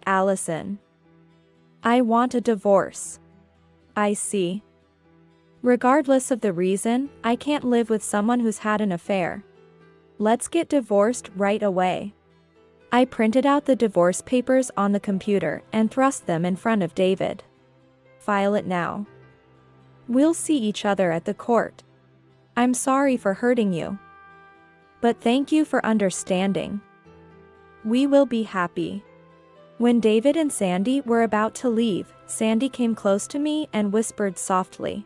Allison. I want a divorce. I see. Regardless of the reason, I can't live with someone who's had an affair. Let's get divorced right away. I printed out the divorce papers on the computer and thrust them in front of David. File it now. We'll see each other at the court. I'm sorry for hurting you. But thank you for understanding. We will be happy. When David and Sandy were about to leave, Sandy came close to me and whispered softly,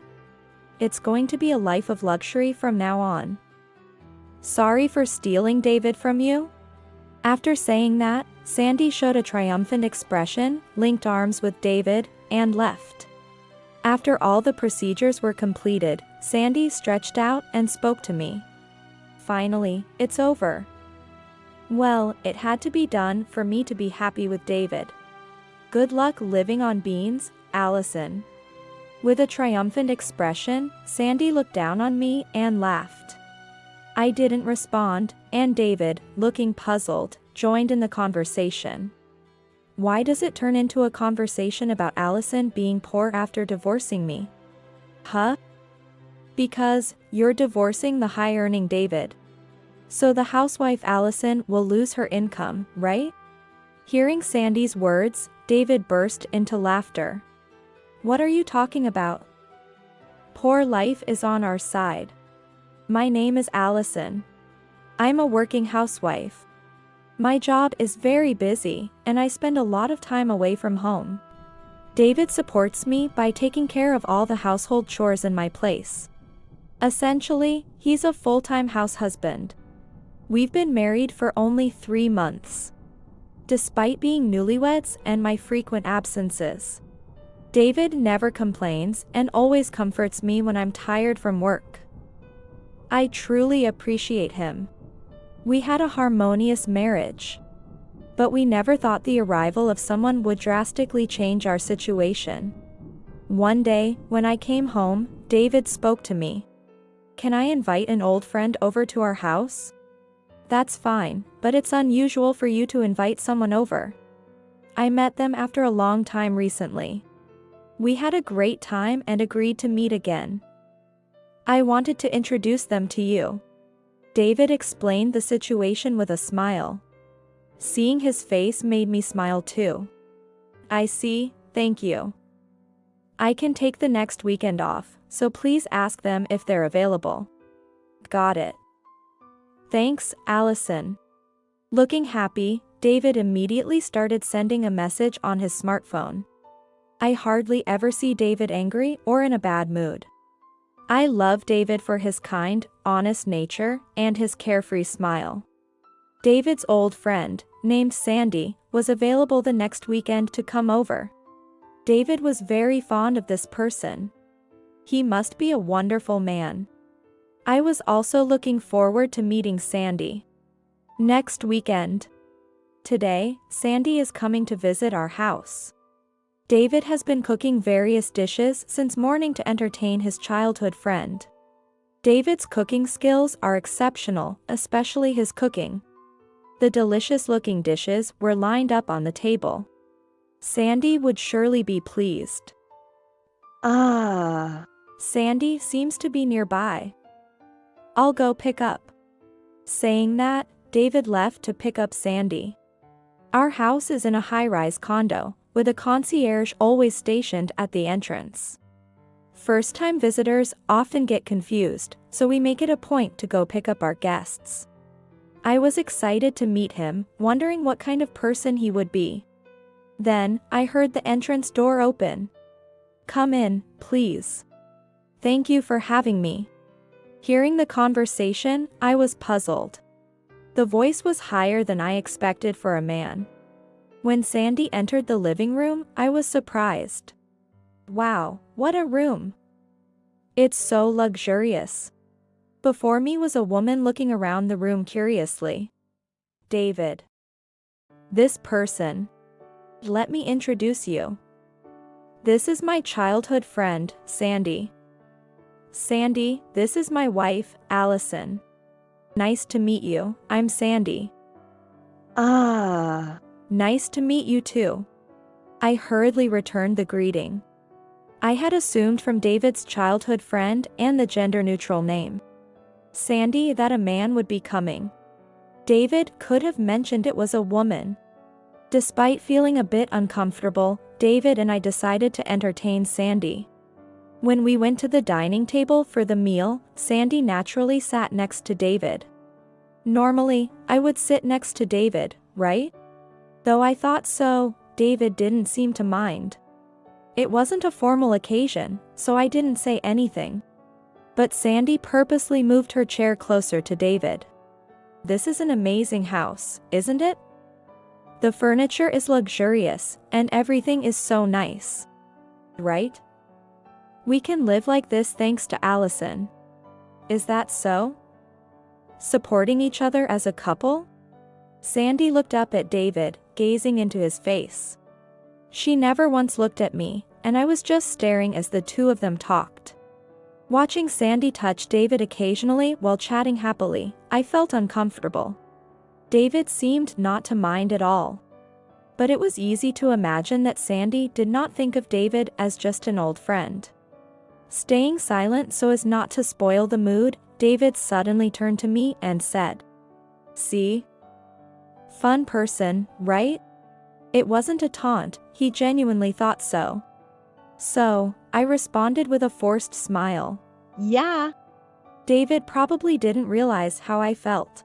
"It's going to be a life of luxury from now on. Sorry for stealing David from you?" After saying that, Sandy showed a triumphant expression, linked arms with David, and left. After all the procedures were completed, Sandy stretched out and spoke to me. Finally, it's over. Well, it had to be done for me to be happy with David. Good luck living on beans, Allison. With a triumphant expression, Sandy looked down on me and laughed. I didn't respond, and David, looking puzzled, joined in the conversation. Why does it turn into a conversation about Allison being poor after divorcing me? Huh? Because you're divorcing the high-earning David. So the housewife Allison will lose her income, right? Hearing Sandy's words, David burst into laughter. What are you talking about? Poor life is on our side. My name is Allison. I'm a working housewife. My job is very busy, and I spend a lot of time away from home. David supports me by taking care of all the household chores in my place. Essentially, he's a full-time house husband. We've been married for only 3 months. Despite being newlyweds and my frequent absences, David never complains and always comforts me when I'm tired from work. I truly appreciate him. We had a harmonious marriage. But we never thought the arrival of someone would drastically change our situation. One day, when I came home, David spoke to me. "Can I invite an old friend over to our house?" "That's fine, but it's unusual for you to invite someone over. I met them after a long time recently. We had a great time and agreed to meet again. I wanted to introduce them to you." David explained the situation with a smile. Seeing his face made me smile too. "I see, thank you. I can take the next weekend off, so please ask them if they're available." "Got it. Thanks, Allison." Looking happy, David immediately started sending a message on his smartphone. I hardly ever see David angry or in a bad mood. I love David for his kind, honest nature, and his carefree smile. David's old friend, named Sandy, was available the next weekend to come over. David was very fond of this person. He must be a wonderful man. I was also looking forward to meeting Sandy next weekend. Today, Sandy is coming to visit our house. David has been cooking various dishes since morning to entertain his childhood friend. David's cooking skills are exceptional, especially his cooking. The delicious-looking dishes were lined up on the table. Sandy would surely be pleased. Sandy seems to be nearby. I'll go pick up. Saying that, David left to pick up Sandy. Our house is in a high-rise condo, with a concierge always stationed at the entrance. First-time visitors often get confused, so we make it a point to go pick up our guests. I was excited to meet him, wondering what kind of person he would be. Then, I heard the entrance door open. "Come in, please. Thank you for having me." Hearing the conversation, I was puzzled. The voice was higher than I expected for a man. When Sandy entered the living room, I was surprised. Wow, what a room! It's so luxurious. Before me was a woman looking around the room curiously. David. This person. Let me introduce you. This is my childhood friend, Sandy. Sandy, this is my wife, Allison. Nice to meet you, I'm Sandy. Nice to meet you too. I hurriedly returned the greeting. I had assumed from David's childhood friend and the gender-neutral name, Sandy, that a man would be coming. David could have mentioned it was a woman. Despite feeling a bit uncomfortable, David and I decided to entertain Sandy. When we went to the dining table for the meal, Sandy naturally sat next to David. Normally, I would sit next to David, right? Though I thought so, David didn't seem to mind. It wasn't a formal occasion, so I didn't say anything. But Sandy purposely moved her chair closer to David. This is an amazing house, isn't it? The furniture is luxurious, and everything is so nice. Right? We can live like this thanks to Allison. Is that so? Supporting each other as a couple? Sandy looked up at David, gazing into his face. She never once looked at me, and I was just staring as the two of them talked. Watching Sandy touch David occasionally while chatting happily, I felt uncomfortable. David seemed not to mind at all. But it was easy to imagine that Sandy did not think of David as just an old friend. Staying silent so as not to spoil the mood, David suddenly turned to me and said, "See? Fun person, right?" It wasn't a taunt, he genuinely thought so. So, I responded with a forced smile. "Yeah." David probably didn't realize how I felt.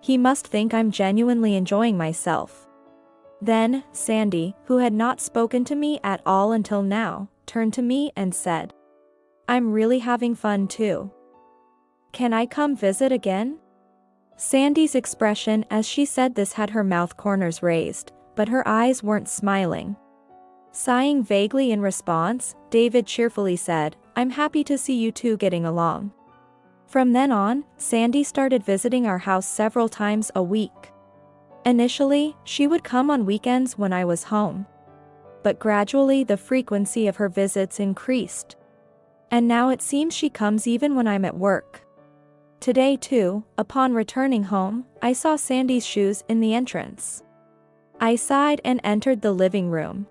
He must think I'm genuinely enjoying myself. Then, Sandy, who had not spoken to me at all until now, turned to me and said, "I'm really having fun too. Can I come visit again?" Sandy's expression as she said this had her mouth corners raised, but her eyes weren't smiling. Sighing vaguely in response, David cheerfully said, "I'm happy to see you two getting along." From then on, Sandy started visiting our house several times a week. Initially, she would come on weekends when I was home. But gradually the frequency of her visits increased. And now it seems she comes even when I'm at work. Today too, upon returning home, I saw Sandy's shoes in the entrance. I sighed and entered the living room.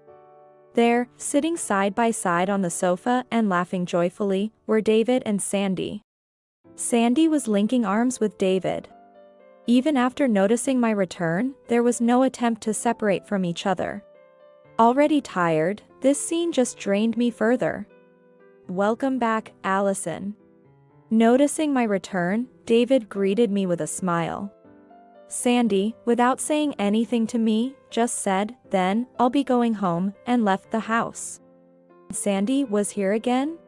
There, sitting side by side on the sofa and laughing joyfully, were David and Sandy. Sandy was linking arms with David. Even after noticing my return, there was no attempt to separate from each other. Already tired, this scene just drained me further. "Welcome back, Allison." Noticing my return, David greeted me with a smile. Sandy, without saying anything to me, just said, "Then, I'll be going home," and left the house. Sandy was here again?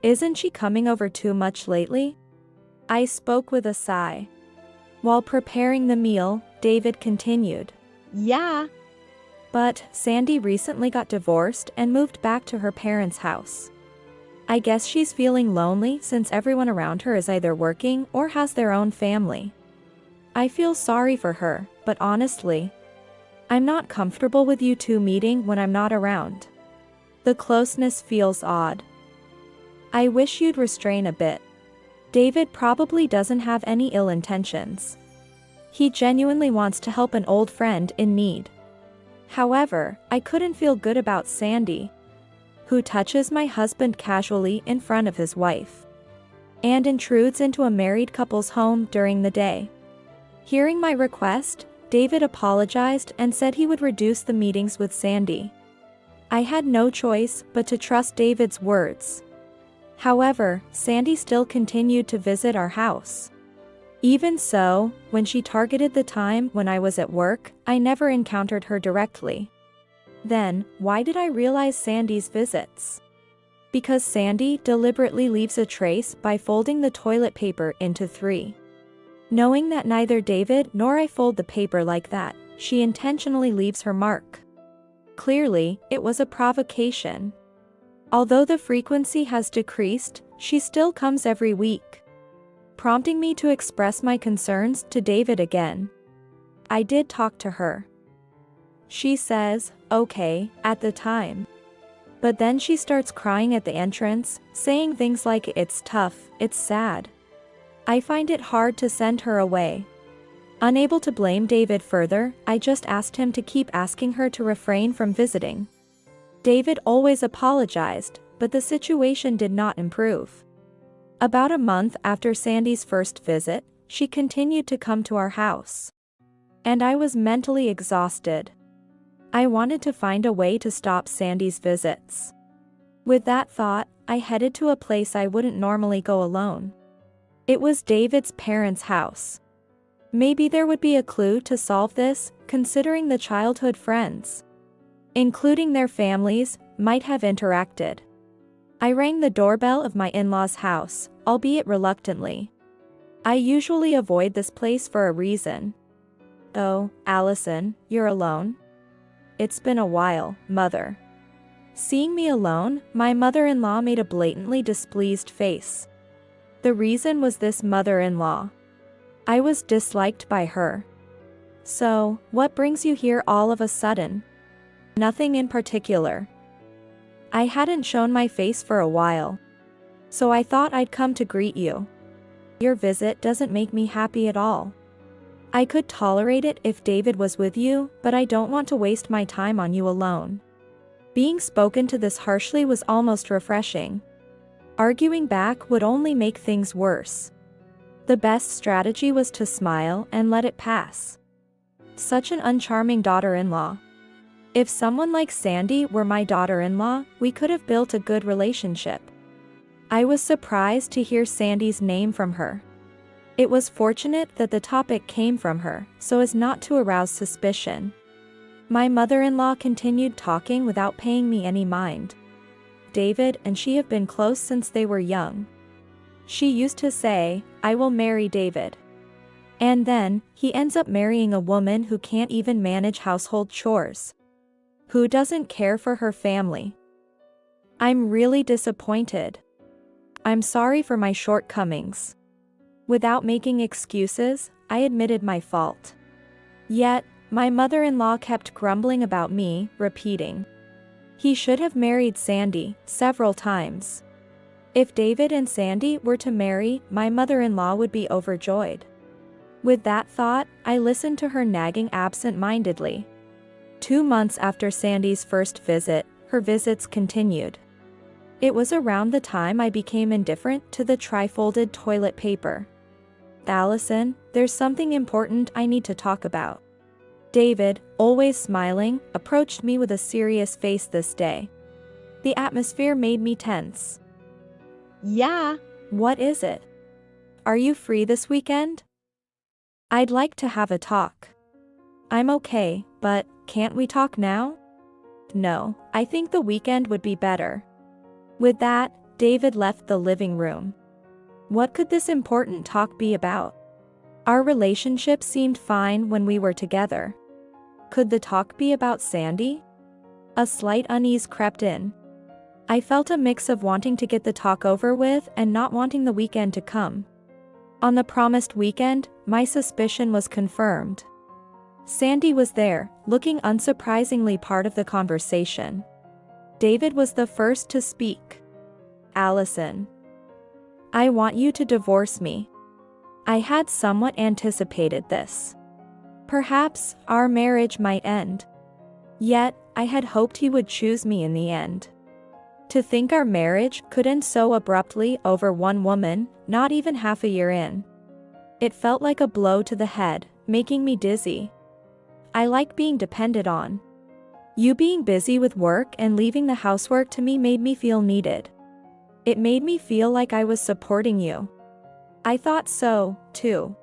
Isn't she coming over too much lately? I spoke with a sigh. While preparing the meal, David continued, "Yeah. But Sandy recently got divorced and moved back to her parents' house. I guess she's feeling lonely since everyone around her is either working or has their own family. I feel sorry for her, but honestly, I'm not comfortable with you two meeting when I'm not around. The closeness feels odd. I wish you'd restrain a bit. David probably doesn't have any ill intentions. He genuinely wants to help an old friend in need. However, I couldn't feel good about Sandy, who touches my husband casually in front of his wife, and intrudes into a married couple's home during the day." Hearing my request, David apologized and said he would reduce the meetings with Sandy. I had no choice but to trust David's words. However, Sandy still continued to visit our house. Even so, when she targeted the time when I was at work, I never encountered her directly. Then, why did I realize Sandy's visits? Because Sandy deliberately leaves a trace by folding the toilet paper into 3. Knowing that neither David nor I fold the paper like that, she intentionally leaves her mark. Clearly, it was a provocation. Although the frequency has decreased, she still comes every week, prompting me to express my concerns to David again. I did talk to her. She says, "Okay," at the time. But then she starts crying at the entrance, saying things like, "It's tough, it's sad." I find it hard to send her away. Unable to blame David further, I just asked him to keep asking her to refrain from visiting. David always apologized, but the situation did not improve. About a month after Sandy's first visit, she continued to come to our house. And I was mentally exhausted. I wanted to find a way to stop Sandy's visits. With that thought, I headed to a place I wouldn't normally go alone. It was David's parents' house. Maybe there would be a clue to solve this, considering the childhood friends, including their families, might have interacted. I rang the doorbell of my in-laws' house, albeit reluctantly. I usually avoid this place for a reason. "Oh, Allison, you're alone?" "It's been a while, Mother." Seeing me alone, my mother-in-law made a blatantly displeased face. The reason was this mother-in-law. I was disliked by her. "So, what brings you here all of a sudden?" "Nothing in particular. I hadn't shown my face for a while, so I thought I'd come to greet you. Your visit doesn't make me happy at all. I could tolerate it if David was with you, but I don't want to waste my time on you alone." Being spoken to this harshly was almost refreshing. Arguing back would only make things worse. The best strategy was to smile and let it pass. Such an uncharming daughter-in-law. If someone like Sandy were my daughter-in-law, we could have built a good relationship. I was surprised to hear Sandy's name from her. It was fortunate that the topic came from her, so as not to arouse suspicion. My mother-in-law continued talking without paying me any mind. David and she have been close since they were young. She used to say, "I will marry David." And then, he ends up marrying a woman who can't even manage household chores. Who doesn't care for her family? I'm really disappointed. I'm sorry for my shortcomings. Without making excuses, I admitted my fault. Yet, my mother-in-law kept grumbling about me, repeating, "He should have married Sandy," several times. If David and Sandy were to marry, my mother-in-law would be overjoyed. With that thought, I listened to her nagging absent-mindedly. 2 months after Sandy's first visit, her visits continued. It was around the time I became indifferent to the tri-folded toilet paper. "Allison, there's something important I need to talk about." David, always smiling, approached me with a serious face this day. The atmosphere made me tense. "Yeah, what is it? Are you free this weekend? I'd like to have a talk." "I'm okay, but can't we talk now?" "No, I think the weekend would be better." With that, David left the living room. What could this important talk be about? Our relationship seemed fine when we were together. Could the talk be about Sandy? A slight unease crept in. I felt a mix of wanting to get the talk over with and not wanting the weekend to come. On the promised weekend, my suspicion was confirmed. Sandy was there, looking unsurprisingly part of the conversation. David was the first to speak. "Allison, I want you to divorce me." I had somewhat anticipated this. Perhaps our marriage might end. Yet, I had hoped he would choose me in the end. To think our marriage could end so abruptly over one woman, not even half a year in. It felt like a blow to the head, making me dizzy. I like being depended on. You being busy with work and leaving the housework to me made me feel needed. It made me feel like I was supporting you. I thought so, too.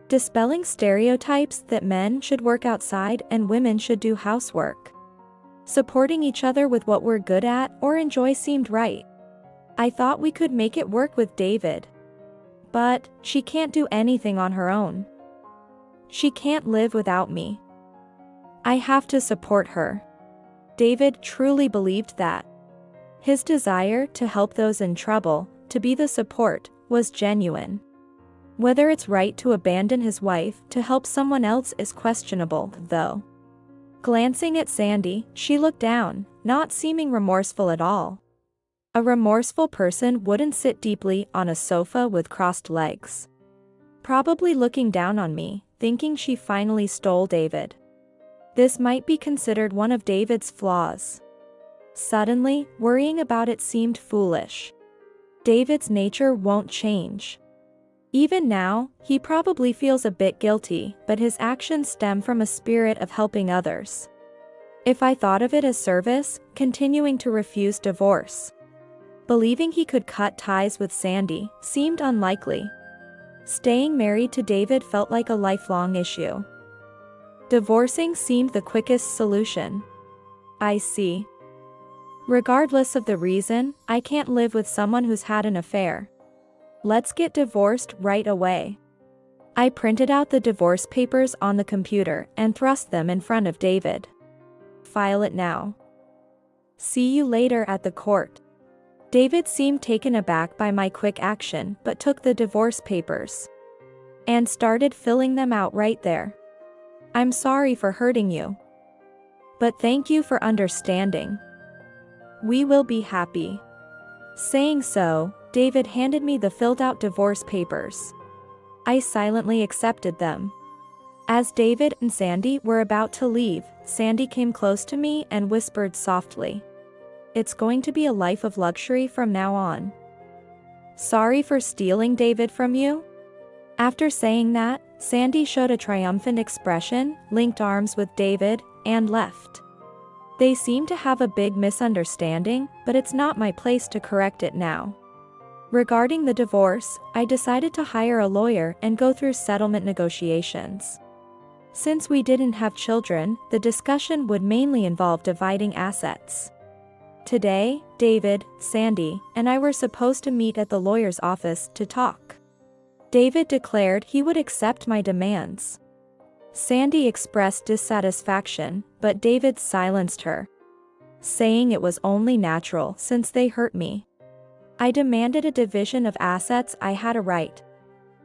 Dispelling stereotypes that men should work outside and women should do housework. Supporting each other with what we're good at or enjoy seemed right. I thought we could make it work with David. But she can't do anything on her own. She can't live without me. I have to support her. David truly believed that. His desire to help those in trouble, to be the support, was genuine. Whether it's right to abandon his wife to help someone else is questionable, though. Glancing at Sandy, she looked down, not seeming remorseful at all. A remorseful person wouldn't sit deeply on a sofa with crossed legs. probably looking down on me, thinking she finally stole David. This might be considered one of David's flaws. Suddenly, worrying about it seemed foolish. David's nature won't change. Even now, he probably feels a bit guilty, but his actions stem from a spirit of helping others. If I thought of it as service, continuing to refuse divorce, believing he could cut ties with Sandy, seemed unlikely. Staying married to David felt like a lifelong issue. Divorcing seemed the quickest solution. I see. Regardless of the reason, I can't live with someone who's had an affair. Let's get divorced right away. I printed out the divorce papers on the computer and thrust them in front of David. File it now. See you later at the court. David seemed taken aback by my quick action but took the divorce papers and started filling them out right there. I'm sorry for hurting you, but thank you for understanding. We will be happy. Saying so, David handed me the filled-out divorce papers. I silently accepted them. As David and Sandy were about to leave, Sandy came close to me and whispered softly, "It's going to be a life of luxury from now on. Sorry for stealing David from you?" After saying that, Sandy showed a triumphant expression, linked arms with David, and left. They seem to have a big misunderstanding, but it's not my place to correct it now. Regarding the divorce, I decided to hire a lawyer and go through settlement negotiations. Since we didn't have children, the discussion would mainly involve dividing assets. Today, David, Sandy, and I were supposed to meet at the lawyer's office to talk. David declared he would accept my demands. Sandy expressed dissatisfaction, but David silenced her, saying it was only natural since they hurt me. I demanded a division of assets I had a right.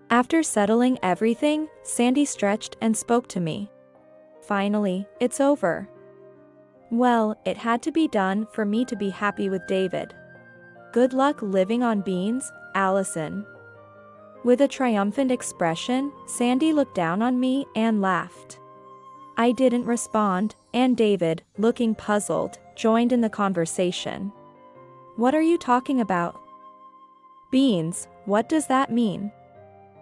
After settling everything, Sandy stretched and spoke to me. Finally, it's over. Well, it had to be done for me to be happy with David. Good luck living on beans, Allison. With a triumphant expression, Sandy looked down on me and laughed. I didn't respond, and David, looking puzzled, joined in the conversation. What are you talking about? Beans, what does that mean?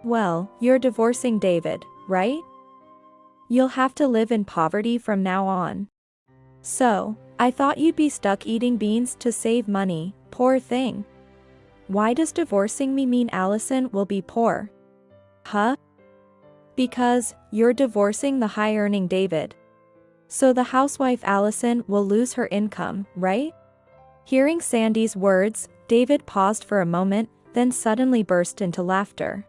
Well, you're divorcing David, right? You'll have to live in poverty from now on. So, I thought you'd be stuck eating beans to save money, poor thing. Why does divorcing me mean Allison will be poor? Huh? Because, you're divorcing the high-earning David. So the housewife Allison will lose her income, right? Hearing Sandy's words, David paused for a moment, then suddenly burst into laughter.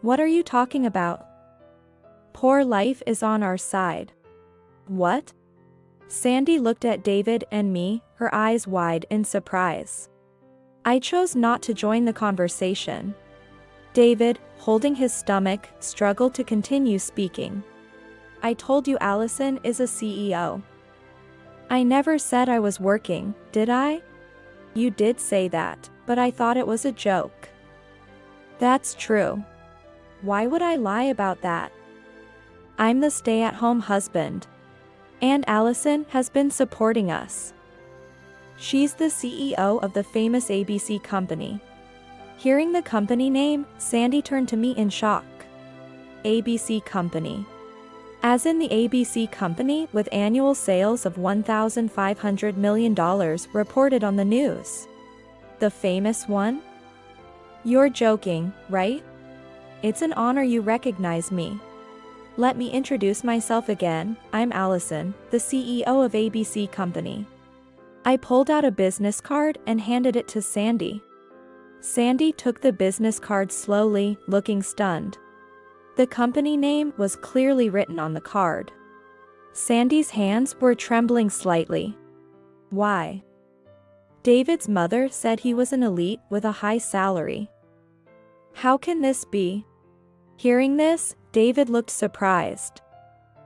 What are you talking about? Poor life is on our side. What? Sandy looked at David and me, her eyes wide in surprise. I chose not to join the conversation. David, holding his stomach, struggled to continue speaking. I told you Allison is a CEO. I never said I was working, did I? You did say that, but I thought it was a joke. That's true. Why would I lie about that? I'm the stay-at-home husband. And Allison has been supporting us. She's the CEO of the famous ABC company. Hearing the company name, Sandy turned to me in shock. ABC company. As in the ABC company with annual sales of $1,500 million reported on the news. The famous one? You're joking, right? It's an honor you recognize me. Let me introduce myself again, I'm Allison, the CEO of ABC company. I pulled out a business card and handed it to Sandy. Sandy took the business card slowly, looking stunned. The company name was clearly written on the card. Sandy's hands were trembling slightly. Why? David's mother said he was an elite with a high salary. How can this be? Hearing this, David looked surprised.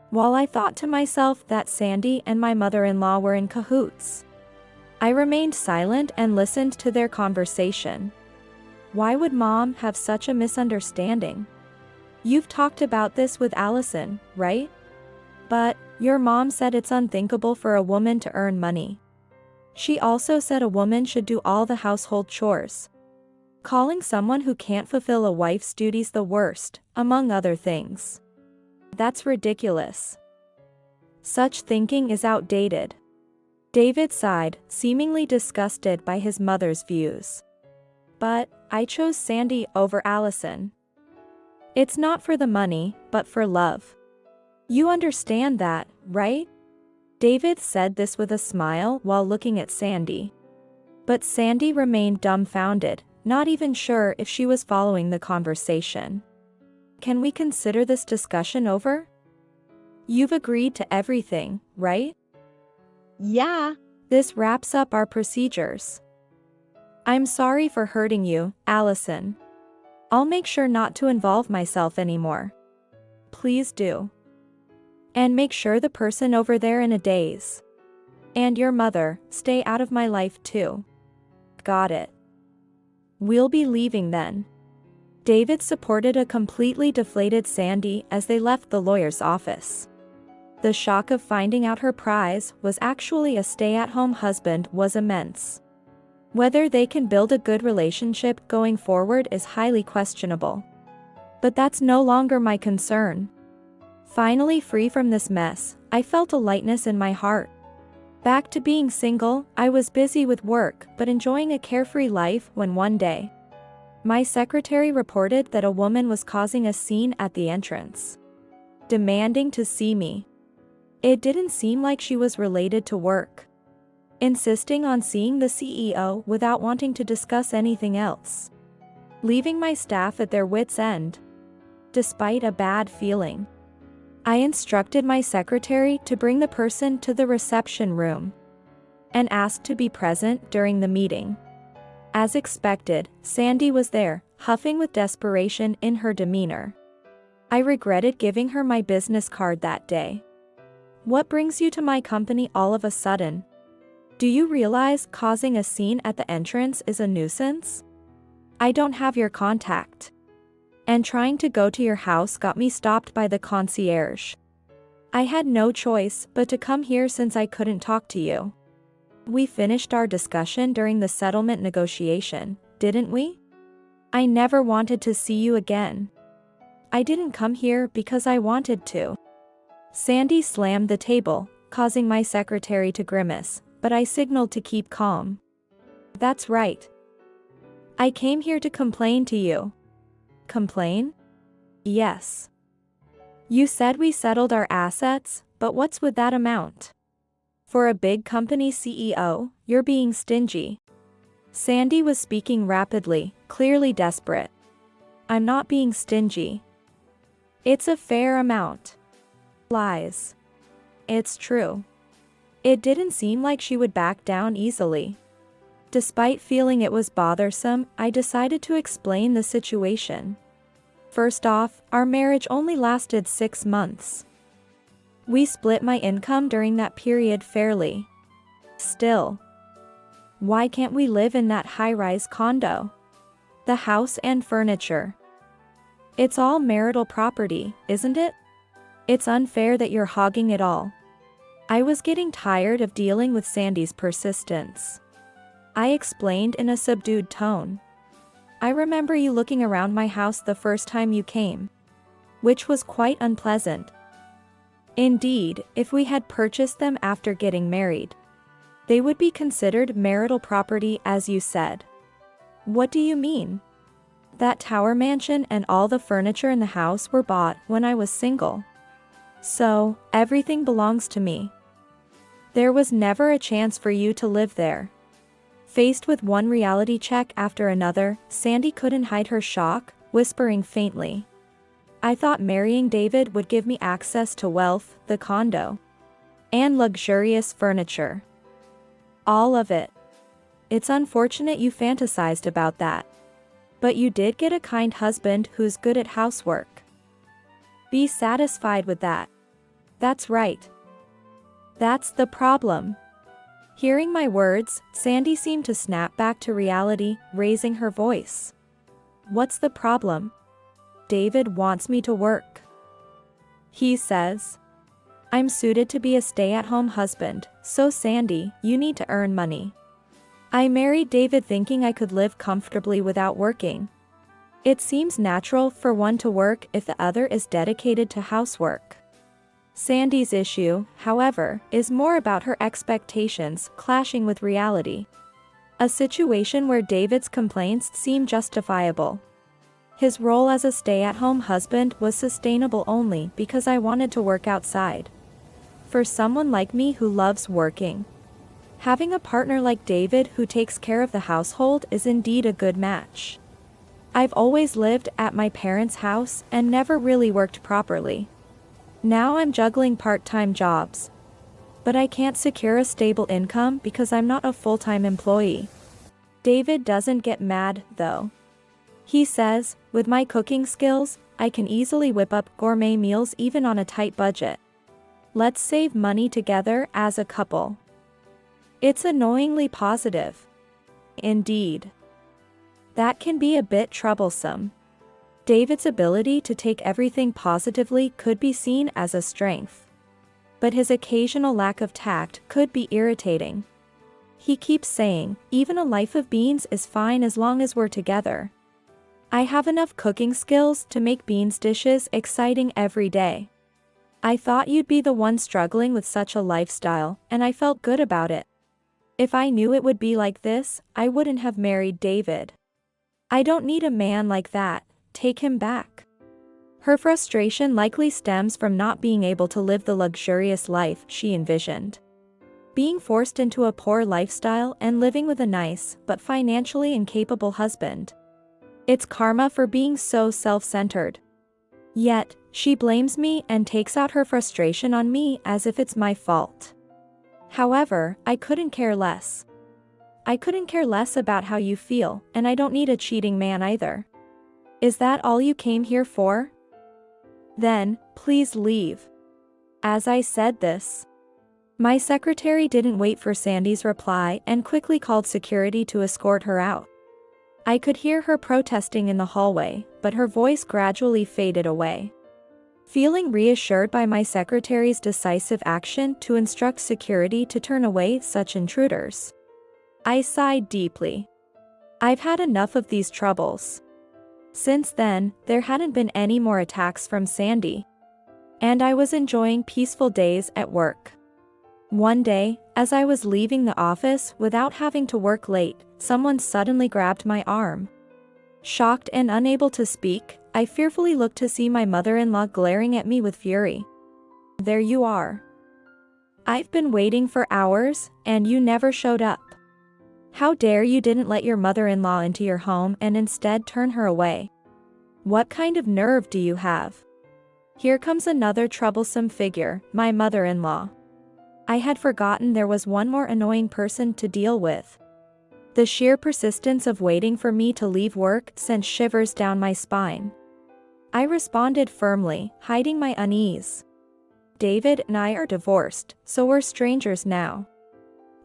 While I thought to myself that Sandy and my mother-in-law were in cahoots, I remained silent and listened to their conversation. Why would Mom have such a misunderstanding? You've talked about this with Allison, right? But your mom said it's unthinkable for a woman to earn money. She also said a woman should do all the household chores. Calling someone who can't fulfill a wife's duties the worst, among other things. That's ridiculous. Such thinking is outdated. David sighed, seemingly disgusted by his mother's views. But I chose Sandy over Allison. It's not for the money, but for love. You understand that, right? David said this with a smile while looking at Sandy. But Sandy remained dumbfounded, not even sure if she was following the conversation. Can we consider this discussion over? You've agreed to everything, right? Yeah. This wraps up our procedures. I'm sorry for hurting you, Allison. I'll make sure not to involve myself anymore. Please do. And make sure the person over there in a daze. And your mother, stay out of my life too. Got it. We'll be leaving then. David supported a completely deflated Sandy as they left the lawyer's office. The shock of finding out her prize was actually a stay-at-home husband was immense. Whether they can build a good relationship going forward is highly questionable. But that's no longer my concern. Finally free from this mess, I felt a lightness in my heart. Back to being single, I was busy with work but enjoying a carefree life when one day, my secretary reported that a woman was causing a scene at the entrance, demanding to see me. It didn't seem like she was related to work, insisting on seeing the CEO without wanting to discuss anything else, leaving my staff at their wits' end. Despite a bad feeling, I instructed my secretary to bring the person to the reception room and asked to be present during the meeting. As expected, Sandy was there, huffing with desperation in her demeanor. I regretted giving her my business card that day. What brings you to my company all of a sudden? Do you realize causing a scene at the entrance is a nuisance? I don't have your contact. And trying to go to your house got me stopped by the concierge. I had no choice but to come here since I couldn't talk to you. We finished our discussion during the settlement negotiation, didn't we? I never wanted to see you again. I didn't come here because I wanted to. Sandy slammed the table, causing my secretary to grimace, but I signaled to keep calm. That's right. I came here to complain to you. Complain? Yes. You said we settled our assets, but what's with that amount? For a big company CEO, you're being stingy. Sandy was speaking rapidly, clearly desperate. I'm not being stingy. It's a fair amount. Lies. It's true. It didn't seem like she would back down easily. Despite feeling it was bothersome, I decided to explain the situation. First off, our marriage only lasted 6 months. We split my income during that period fairly. Still, why can't we live in that high-rise condo? The house and furniture. It's all marital property, isn't it? It's unfair that you're hogging it all. I was getting tired of dealing with Sandy's persistence. I explained in a subdued tone. I remember you looking around my house the first time you came, which was quite unpleasant. Indeed, if we had purchased them after getting married, they would be considered marital property, as you said. What do you mean? That tower mansion and all the furniture in the house were bought when I was single. So, everything belongs to me. There was never a chance for you to live there. Faced with one reality check after another, Sandy couldn't hide her shock, whispering faintly. I thought marrying David would give me access to wealth, the condo, and luxurious furniture. All of it. It's unfortunate you fantasized about that. But you did get a kind husband who's good at housework. Be satisfied with that. That's right. That's the problem. Hearing my words, Sandy seemed to snap back to reality, raising her voice. What's the problem? David wants me to work. He says, I'm suited to be a stay-at-home husband, so Sandy, you need to earn money. I married David thinking I could live comfortably without working. It seems natural for one to work if the other is dedicated to housework. Sandy's issue, however, is more about her expectations clashing with reality. A situation where David's complaints seem justifiable. His role as a stay-at-home husband was sustainable only because I wanted to work outside. For someone like me who loves working, having a partner like David who takes care of the household is indeed a good match. I've always lived at my parents' house and never really worked properly. Now I'm juggling part-time jobs. But I can't secure a stable income because I'm not a full-time employee. David doesn't get mad, though. He says, with my cooking skills, I can easily whip up gourmet meals even on a tight budget. Let's save money together as a couple. It's annoyingly positive. Indeed. That can be a bit troublesome. David's ability to take everything positively could be seen as a strength. But his occasional lack of tact could be irritating. He keeps saying, even a life of beans is fine as long as we're together. I have enough cooking skills to make beans dishes exciting every day. I thought you'd be the one struggling with such a lifestyle, and I felt good about it. If I knew it would be like this, I wouldn't have married David. I don't need a man like that, take him back. Her frustration likely stems from not being able to live the luxurious life she envisioned. Being forced into a poor lifestyle and living with a nice, but financially incapable husband. It's karma for being so self-centered. Yet, she blames me and takes out her frustration on me as if it's my fault. However, I couldn't care less. I couldn't care less about how you feel, and I don't need a cheating man either. Is that all you came here for? Then, please leave. As I said this, my secretary didn't wait for Sandy's reply and quickly called security to escort her out. I could hear her protesting in the hallway, but her voice gradually faded away. Feeling reassured by my secretary's decisive action to instruct security to turn away such intruders, I sighed deeply. I've had enough of these troubles. Since then, there hadn't been any more attacks from Sandy. And I was enjoying peaceful days at work. One day, as I was leaving the office without having to work late, someone suddenly grabbed my arm. Shocked and unable to speak, I fearfully looked to see my mother-in-law glaring at me with fury. There you are. I've been waiting for hours, and you never showed up. How dare you didn't let your mother-in-law into your home and instead turn her away? What kind of nerve do you have? Here comes another troublesome figure, my mother-in-law. I had forgotten there was one more annoying person to deal with. The sheer persistence of waiting for me to leave work sent shivers down my spine. I responded firmly, hiding my unease. David and I are divorced, so we're strangers now.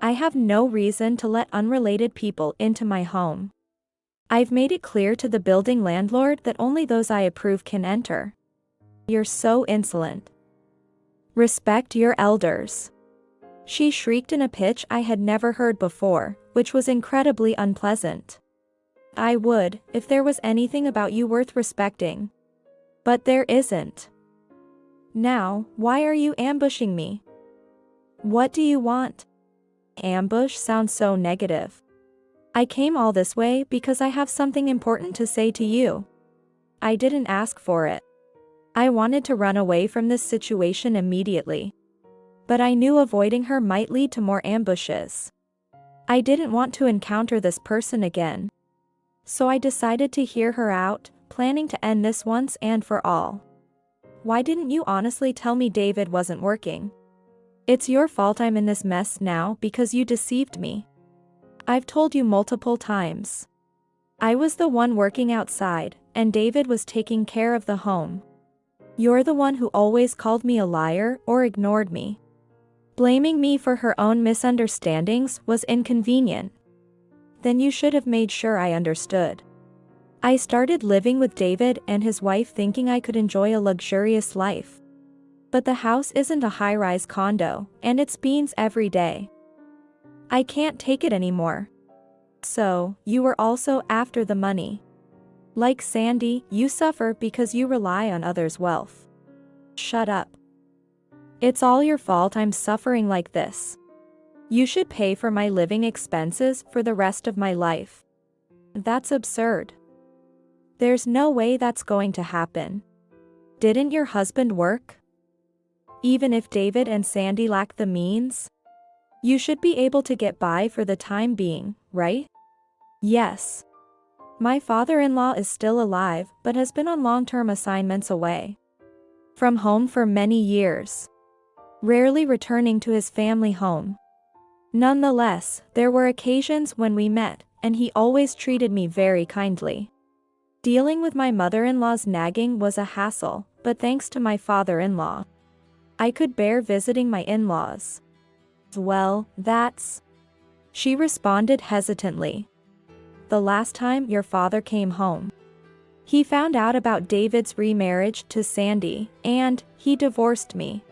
I have no reason to let unrelated people into my home. I've made it clear to the building landlord that only those I approve can enter. You're so insolent. Respect your elders. She shrieked in a pitch I had never heard before, which was incredibly unpleasant. I would, if there was anything about you worth respecting. But there isn't. Now, why are you ambushing me? What do you want? Ambush sounds so negative. I came all this way because I have something important to say to you. I didn't ask for it. I wanted to run away from this situation immediately. But I knew avoiding her might lead to more ambushes. I didn't want to encounter this person again. So I decided to hear her out, planning to end this once and for all. Why didn't you honestly tell me David wasn't working? It's your fault I'm in this mess now because you deceived me. I've told you multiple times. I was the one working outside, and David was taking care of the home. You're the one who always called me a liar or ignored me. Blaming me for her own misunderstandings was inconvenient. Then you should have made sure I understood. I started living with David and his wife thinking I could enjoy a luxurious life. But the house isn't a high-rise condo, and it's beans every day. I can't take it anymore. So, you were also after the money. Like Sandy, you suffer because you rely on others' wealth. Shut up. It's all your fault I'm suffering like this. You should pay for my living expenses for the rest of my life. That's absurd. There's no way that's going to happen. Didn't your husband work? Even if David and Sandy lack the means, you should be able to get by for the time being, right? Yes. My father-in-law is still alive but has been on long-term assignments away from home for many years, rarely returning to his family home. Nonetheless, there were occasions when we met, and he always treated me very kindly. Dealing with my mother-in-law's nagging was a hassle, but thanks to my father-in-law, I could bear visiting my in-laws. Well, that's... She responded hesitantly. The last time your father came home, he found out about David's remarriage to Sandy, and he divorced me.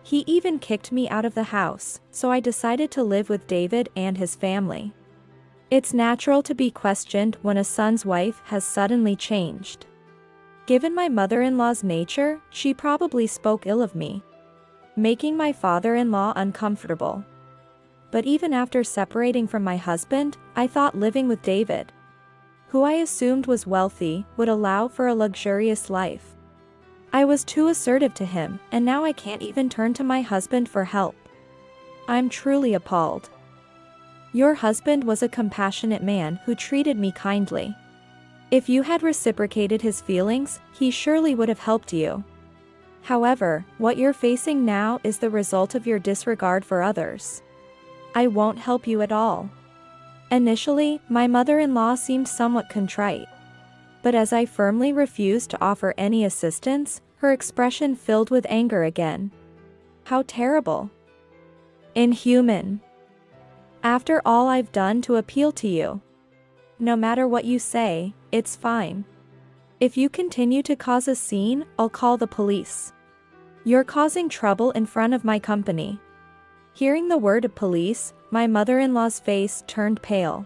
He even kicked me out of the house, so I decided to live with David and his family. It's natural to be questioned when a son's wife has suddenly changed. Given my mother-in-law's nature, she probably spoke ill of me, making my father-in-law uncomfortable. But even after separating from my husband, I thought living with David, who I assumed was wealthy, would allow for a luxurious life. I was too assertive to him, and now I can't even turn to my husband for help. I'm truly appalled. Your husband was a compassionate man who treated me kindly. If you had reciprocated his feelings, he surely would have helped you. However, what you're facing now is the result of your disregard for others. I won't help you at all. Initially, my mother-in-law seemed somewhat contrite. But as I firmly refused to offer any assistance, her expression filled with anger again. How terrible. Inhuman. After all I've done to appeal to you. No matter what you say, it's fine. If you continue to cause a scene, I'll call the police. You're causing trouble in front of my company. Hearing the word police, my mother-in-law's face turned pale.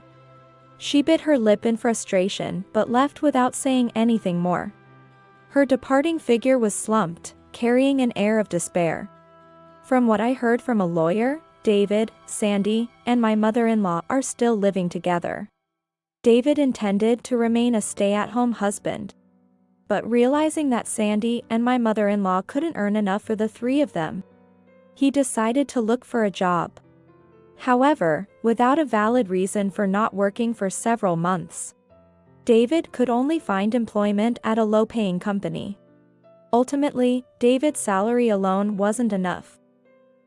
She bit her lip in frustration but left without saying anything more. Her departing figure was slumped, carrying an air of despair. From what I heard from a lawyer, David, Sandy, and my mother-in-law are still living together. David intended to remain a stay-at-home husband. But realizing that Sandy and my mother-in-law couldn't earn enough for the three of them, he decided to look for a job. However, without a valid reason for not working for several months, David could only find employment at a low-paying company. Ultimately, David's salary alone wasn't enough,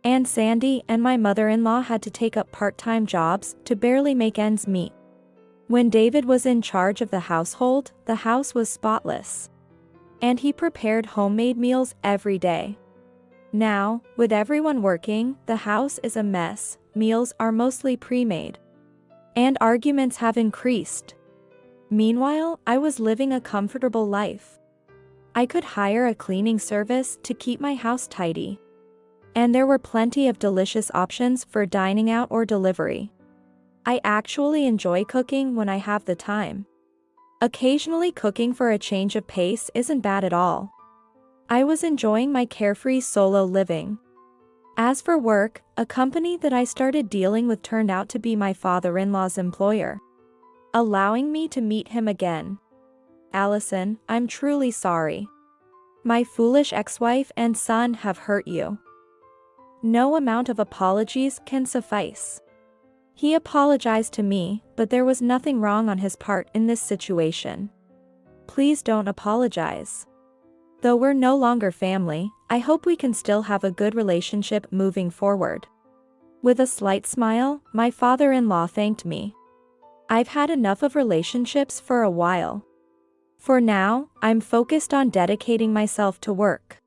and Sandy and my mother-in-law had to take up part-time jobs to barely make ends meet. When David was in charge of the household, the house was spotless, and he prepared homemade meals every day. Now, with everyone working, the house is a mess, meals are mostly pre-made, and arguments have increased. Meanwhile, I was living a comfortable life. I could hire a cleaning service to keep my house tidy, and there were plenty of delicious options for dining out or delivery. I actually enjoy cooking when I have the time. Occasionally cooking for a change of pace isn't bad at all. I was enjoying my carefree solo living. As for work, a company that I started dealing with turned out to be my father-in-law's employer, allowing me to meet him again. Allison, I'm truly sorry. My foolish ex-wife and son have hurt you. No amount of apologies can suffice. He apologized to me, but there was nothing wrong on his part in this situation. Please don't apologize. Though we're no longer family, I hope we can still have a good relationship moving forward. With a slight smile, my father-in-law thanked me. I've had enough of relationships for a while. For now, I'm focused on dedicating myself to work.